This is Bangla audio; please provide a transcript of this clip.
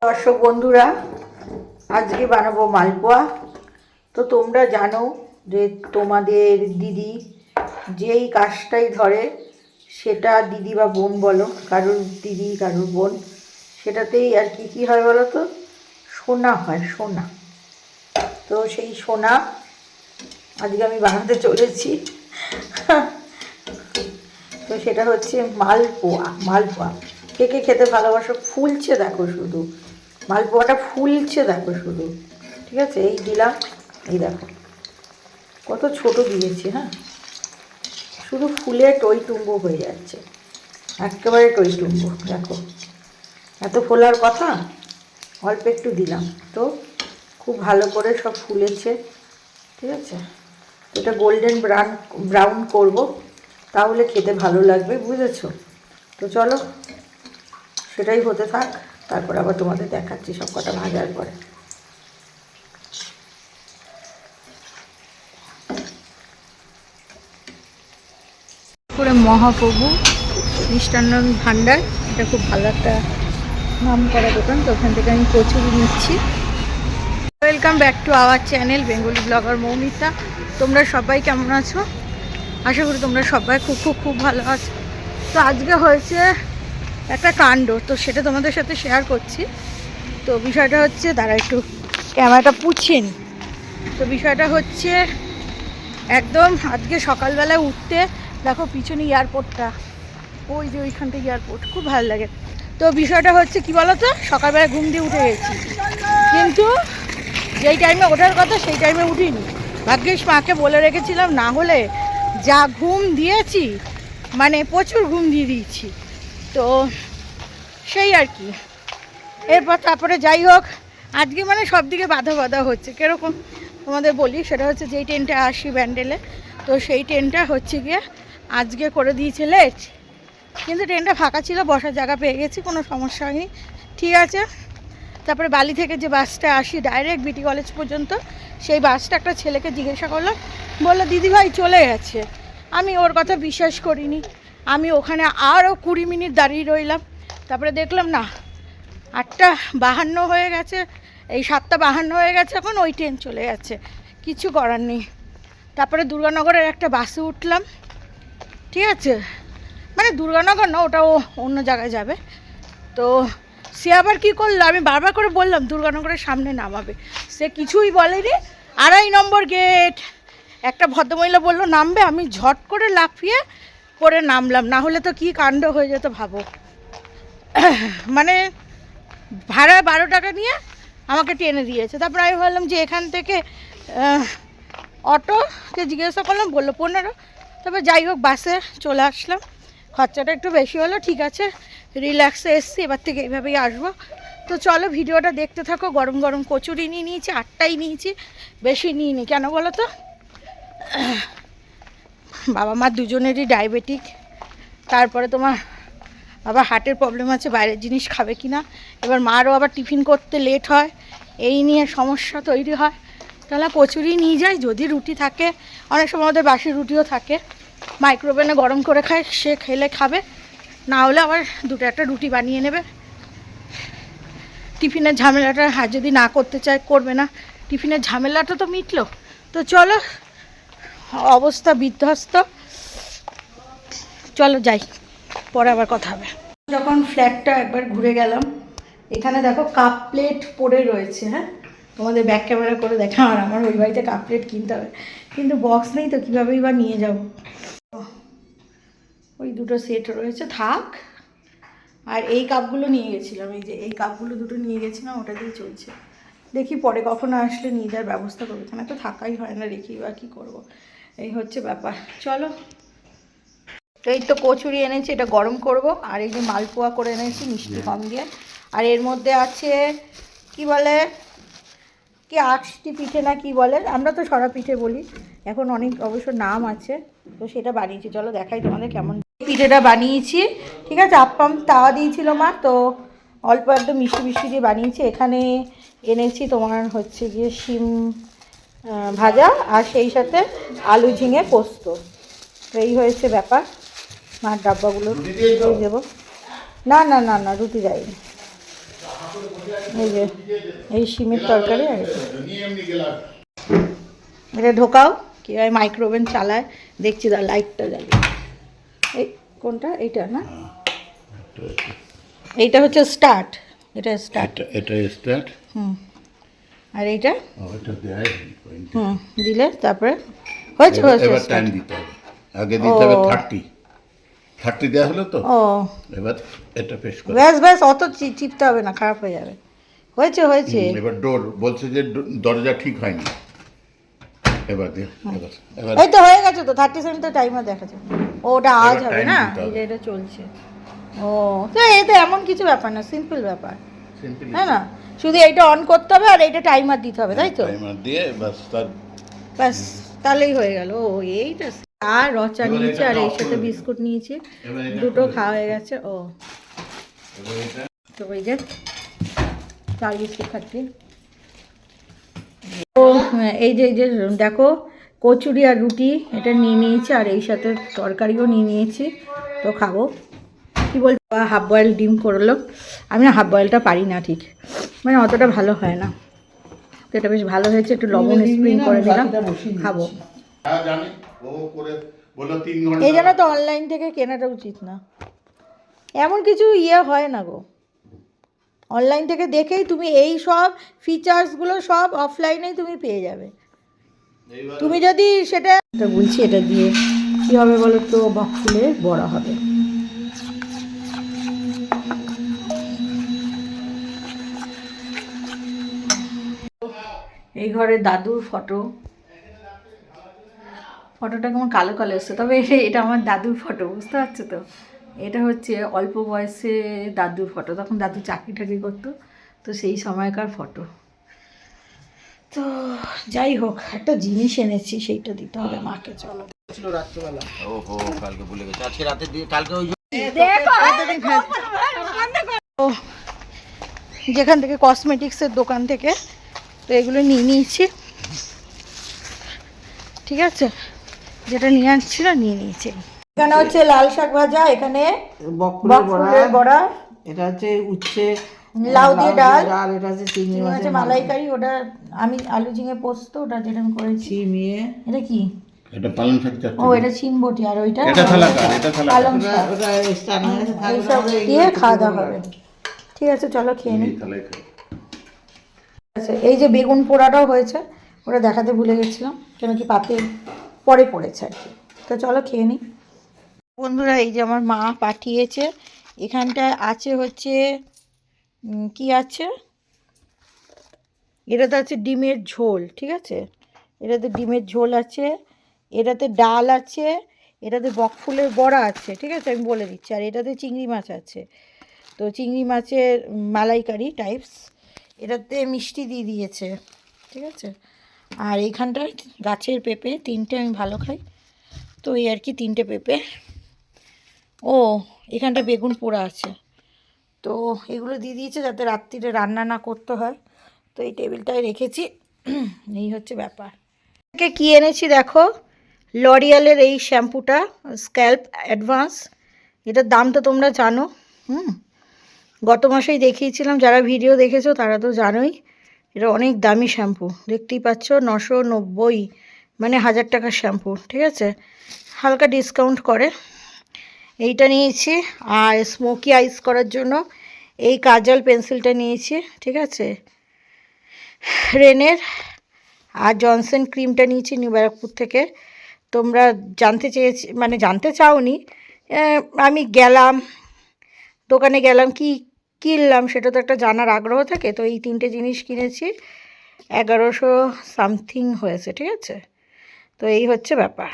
দর্শক বন্ধুরা, আজকে বানাবো মালপোয়া। তো তোমরা জানো যে তোমাদের দিদি যেই কাজটাই ধরে সেটা দিদি বা বোন বলো, কারোর দিদি কারোর বোন, সেটাতেই আর কি হয় বলো তো, সোনা হয়, সোনা। তো সেই সোনা আজকে আমি বানাতে চলেছি। তো সেটা হচ্ছে মালপোয়া। মালপোয়া কে কে খেতে ভালোবাসো? ফুলছে দেখো, শুধু মালপোয়াটা ফুলছে দেখো শুধু। ঠিক আছে, এই দিলাম, এই দেখো কত ছোট দিয়েছি। হ্যাঁ, শুধু ফুলে টইটুম্বো হয়ে যাচ্ছে, একেবারে টইটুম্বো। দেখো এত ফোলার কথা, অল্প একটু দিলাম, তো খুব ভালো করে সব ফুলেছে। ঠিক আছে, এটা গোল্ডেন ব্রাউন করব, তাহলে খেতে ভালো লাগবে, বুঝেছো? তো চলো সেটাই হতে থাক, তারপর আবার তোমাদের দেখাচ্ছি সব কটা ভাজার পরে। করে মহাপ্রভু মিষ্টান্ন ভাণ্ডার, এটা খুব ভালো একটা নাম করা দোকান, তো ওখান থেকে আমি কচুরি নিচ্ছি। Welcome back to our channel Bengali blogger Moumita. তোমরা সবাই কেমন আছো? আশা করি তোমরা সবাই খুব খুব খুব ভালো আছো। তো আজকে হয়েছে একটা কাণ্ড, তো সেটা তোমাদের সাথে শেয়ার করছি। তো বিষয়টা হচ্ছে, দাঁড়া একটু ক্যামেরাটা পুছিয়ে নি। তো বিষয়টা হচ্ছে একদম আজকে সকালবেলায় উঠতে দেখো পিছনে এয়ারপোর্টটা, ওই যে ওইখানটা এয়ারপোর্ট, খুব ভালো লাগে। তো বিষয়টা হচ্ছে কি বলো তো, সকালবেলা ঘুম দিয়ে উঠে গেছি, কিন্তু যেই টাইমে ওঠার কথা সেই টাইমে উঠিনি। ভাগ্যিস মাকে বলে রেখেছিলাম, না হলে যা ঘুম দিয়েছি, মানে প্রচুর ঘুম দিয়ে দিয়েছি। তো সেই আর কি, এরপর তারপরে যাই হোক, আজকে মানে সব দিকে বাধা বাধা হচ্ছে। কীরকম তোমাদের বলি, সেটা হচ্ছে যেই ট্রেনটা আসি ব্যান্ডেলে, তো সেই ট্রেনটা হচ্ছে গিয়ে আজকে করে দিয়েছে লেট, কিন্তু ট্রেনটা ফাঁকা ছিল, বসার জায়গা পেয়ে গেছি, কোনো সমস্যা হয়নি, ঠিক আছে। তারপরে বালি থেকে যে বাসটা আসি ডাইরেক্ট বিটি কলেজ পর্যন্ত, সেই বাসটা একটা ছেলেকে জিজ্ঞাসা করলাম, বললো দিদিভাই চলে গেছে। আমি ওর কথা বিশ্বাস করিনি, আমি ওখানে আরও 20 মিনিট দাঁড়িয়ে রইলাম। তারপরে দেখলাম না, 8:52 হয়ে গেছে, এই 7:52 হয়ে গেছে, এখন ওই ট্রেন চলে যাচ্ছে, কিছু করার নেই। তারপরে দুর্গানগরের একটা বাসে উঠলাম, ঠিক আছে, মানে দুর্গানগর না, ওটা ও অন্য জায়গায় যাবে। তো সে আবার কী করলো, আমি বারবার করে বললাম দুর্গানগরের সামনে নামাবে, সে কিছুই বলেনি। 2.5 নম্বর গেট, একটা ভদ্রমহিলা বললো নামবে, আমি ঝট করে লাফিয়ে পরে নামলাম, না হলে তো কী কাণ্ড হয়ে যেত ভাবো। মানে ভাড়া 12 টাকা নিয়ে আমাকে টেনে দিয়েছে। তারপর আমি ভাবলাম যে এখান থেকে অটোকে জিজ্ঞাসা করলাম, বললো 15। তারপর যাই হোক বাসে চলে আসলাম, খরচাটা একটু বেশি হলো, ঠিক আছে, রিল্যাক্সে এসছি, এবার থেকে এইভাবেই আসবো। তো চলো ভিডিওটা দেখতে থাকো। গরম গরম কচুরি নিয়ে নিয়েছি, 8টাই নিয়েছি, বেশি নিইনি। কেন বলো তো, বাবা মা দুজনেরই ডায়াবেটিক, তারপরে তোমার আবার হার্টের প্রবলেম আছে, বাইরের জিনিস খাবে কি না, এবার মারও আবার টিফিন করতে লেট হয়, এই নিয়ে সমস্যা তৈরি হয়। তাহলে কচুরি নিয়ে যাই, যদি রুটি থাকে, অনেক সময় ওদের বাসি রুটিও থাকে, মাইক্রোওভেনে গরম করে খায়, সে খেলে খাবে, না হলে আবার 2-1টা রুটি বানিয়ে নেবে। টিফিনের ঝামেলাটা আর যদি না করতে চায় করবে না, টিফিনের ঝামেলাটা তো মিটলো। তো চলো, অবস্থা বিধ্বস্ত, চলো যাই, পরে আবার কথা হবে। যখন ফ্ল্যাটটা একবার ঘুরে গেলাম, এখানে দেখো কাপ প্লেট পড়ে রয়েছে। হ্যাঁ, তোমাদের ব্যাক ক্যামেরা করে দেখা, আর আমার ওই বাড়িতে কাপ প্লেট কিনতে হবে, কিন্তু বক্স নেই, তো কীভাবেই বা নিয়ে যাব। ওই 2টো সেট রয়েছে, থাক। আর এই কাপগুলো নিয়ে গেছিলাম, এই যে এই কাপগুলো 2টো নিয়ে গেছিলাম, ওটা দিয়ে চলছে। দেখি পরে কখনো আসলে নিয়ে যাওয়ার ব্যবস্থা করবো, এখানে তো থাকাই হয় না, রেখি বা কী করবো, এই হচ্ছে ব্যাপার। চলো, তো এই তো কচুরি এনেছি, এটা গরম করব। আর এই যে মালপোয়া করে এনেছি মিষ্টি কম দিয়ে, আর এর মধ্যে আছে কি বলে, কি আটটি পিঠে না কি বলে, আমরা তো সরা পিঠে বলি, এখন অনেক অবশ্য নাম আছে। তো সেটা বানিয়েছি, চলো দেখাই তোমাদের কেমন পিঠেটা বানিয়েছি। ঠিক আছে, আপ্পাম তাওয়া দিয়েছিল মা, তো অল্প একদম মিষ্টি মিষ্টি দিয়ে বানিয়েছি। এখানে এনেছি তোমার হচ্ছে গিয়ে শিম ভাজা, আর সেই সাথে আলু ঝিঙে পোস্ত। তো এই হয়েছে ব্যাপার। মার ডাব্বাগুলো দিয়ে দেবো। না না না না, রুটি যায়নি। এই যে এই শিমের তরকারি আর এটা ঢোকাও কীভাবে মাইক্রোওভেন চালায় দেখছি, তার লাইটটা জ্বালিয়ে। এই কোনটা? এইটা না, এইটা হচ্ছে স্টার্ট, এটা স্টার্ট, এটা স্টার্ট। আর এইটা এটা দেয় দিলে তারপরে হয়েছে হয়েছে। এবার টাইম দিতে হবে, আগে দিতে হবে 30 দেওয়া হলো তো। ও এবার এটা পেশ করে ব্যাস ব্যাস, অত চিপতে হবে না, খারাপ হয়ে যাবে। হয়েছে হয়েছে। এবার ডোর বলছে যে দরজা ঠিক হয়নি, এবার দিয়ে এবার এই তো হয়ে গেছে তো, 30 সেকেন্ড তো টাইমার দেখাচ্ছে। ওটা আজ হবে না, এই যে এটা চলছে। ও তো এতে এমন কিছু ব্যাপার না, সিম্পল ব্যাপার, সিম্পল হ্যাঁ না? শুধু এইটা অন করতে হবে আর এইটা টাইমার দিতে হবে, তাই তো? টাইমার দিয়ে বাস তার ব্যাস তাহলেই হয়ে গেল। ও এইটা আর রচা নিয়েছি আর এর সাথে বিস্কুট নিয়েছি, দুটো খাওয়া হয়ে গেছে। ও তো ওই যে চার বিস্কুট খাচ্ছি। ও এই যে দেখো, কচুরি আর রুটি এটা নিয়ে নিয়েছি আর এই সাথে তরকারিও নিয়ে নিয়েছি, তো খাবো। কী বলছো? হাফ বয়েল ডিম করলো। আমি না হাফ বয়েলটা পারি না ঠিক, মানে অতটা ভালো হয় না, তো এটা বেশ ভালো হয়েছে। একটু লবণ স্প্রিং করে দিলাম, খাবো। জানি ও করে বললো 3 ঘন্টা। এই জন্য তো অনলাইন থেকে কেনাটা উচিত না, এমন কিছু হয় না গো। অনলাইন থেকে দেখেই তুমি এই সব ফিচার্সগুলো সব অফলাইনেই তুমি পেয়ে যাবে। তুমি যদি সেটা বলছি, এটা দিয়ে কী হবে বলো তো, বকফুলে বড়া হবে। এই ঘরে দাদুর ফটোটা কেমন কালো কালো এসছে, তবে এটা আমার দাদুর ফটো, বুঝতে পারছো তো? এটা হচ্ছে অল্প বয়সে দাদুর ফটো, তখন দাদু চাকরি টাকরি করতো, তো সেই সময়কার ফটো। তো যাই হোক, একটা জিনিস এনেছি, সেইটা দিতে হবে মাকে। চলো রাত্রেবেলা, ওহো কালকে ভুলে গেছি, আজকে রাতে দিয়ে কালকে ওই যেখান থেকে কসমেটিক্সের দোকান থেকে, তো এগুলো নিয়ে নিয়েছি, ঠিক আছে? যেটা নিয়ে আসছিল নিয়ে নিয়েছি। এখানে হচ্ছে লাল শাক ভাজা, এখানে বকফুলের বড়া, এটা হচ্ছে উচ্ছে লাউ দিয়ে ডাল, এটা হচ্ছে চিংড়ি মাছের মালাইকারি, ওটা আমি আলু ঝিঙে পোস্ত, ওটা যেটা আমি করেছি। চিমিয়ে এটা কি? এটা পালং শাক চাচ্ছি। ও এটা চিনবটি, আর ওইটা এটা থালাকার, এটা পালং থালাকার। শাক। ওটা স্টান হয়ে গেছে, এইসব দিয়ে খাওয়া দাওয়া হবে। ঠিক আছে চলো খেয়ে নিই। থালায় খাই। আচ্ছা, এই যে বেগুন পোড়াটাও হয়েছে, ওটা দেখাতে ভুলে গেছিলাম, কেন কি পাতে পরে পড়েছে আর কি। তো চলো খেয়ে নিই বন্ধুরা। এই যে আমার মা পাঠিয়েছে, এখানটায় আছে হচ্ছে কি আছে, এটাতে আছে ডিমের ঝোল, ঠিক আছে? এটাতে ডিমের ঝোল আছে, এটাতে ডাল আছে, এটাতে বকফুলের বড়া আছে, ঠিক আছে? আমি বলে দিচ্ছি। আর এটাতে চিংড়ি মাছ আছে, তো চিংড়ি মাছের মালাইকারি টাইপস। এটাতে মিষ্টি দিয়ে দিয়েছে, ঠিক আছে? আর এইখানটায় গাছের পেঁপে, 3টে আমি ভালো খাই, তো এই আর কি 3টে পেঁপে। ও এখানটা বেগুন পোড়া আছে, তো এগুলো দিয়ে দিয়েছে যাতে রাত্রিরে রান্না না করতে হয়, তো এই টেবিলটায় রেখেছি। এই হচ্ছে ব্যাপার। কী এনেছি দেখো, লরিয়ালের এই শ্যাম্পুটা, স্ক্যাল্প অ্যাডভান্স। এটার দাম তো তোমরা জানো, গত মাসেই দেখিয়েছিলাম, যারা ভিডিও দেখেছো তারা তো জানোই। এটা অনেক দামি শ্যাম্পু, দেখতেই পাচ্ছ, 990, মানে 1000 টাকার শ্যাম্পু, ঠিক আছে? হালকা ডিসকাউন্ট করে। এইটা নিয়েছি, আর স্মোকি আইস করার জন্য এই কাজল পেন্সিলটা নিয়েছি, ঠিক আছে? রেনের। আর জনসন ক্রিমটা নিয়েছি নিউ ব্যারাকপুর থেকে। তোমরা জানতে চাওনি, আমি গেলাম দোকানে, গেলাম কি কিনলাম সেটা তো একটা জানার আগ্রহ থাকে, তো এই 3টে জিনিস কিনেছি, 1100 সামথিং হয়েছে, ঠিক আছে? তো এই হচ্ছে ব্যাপার।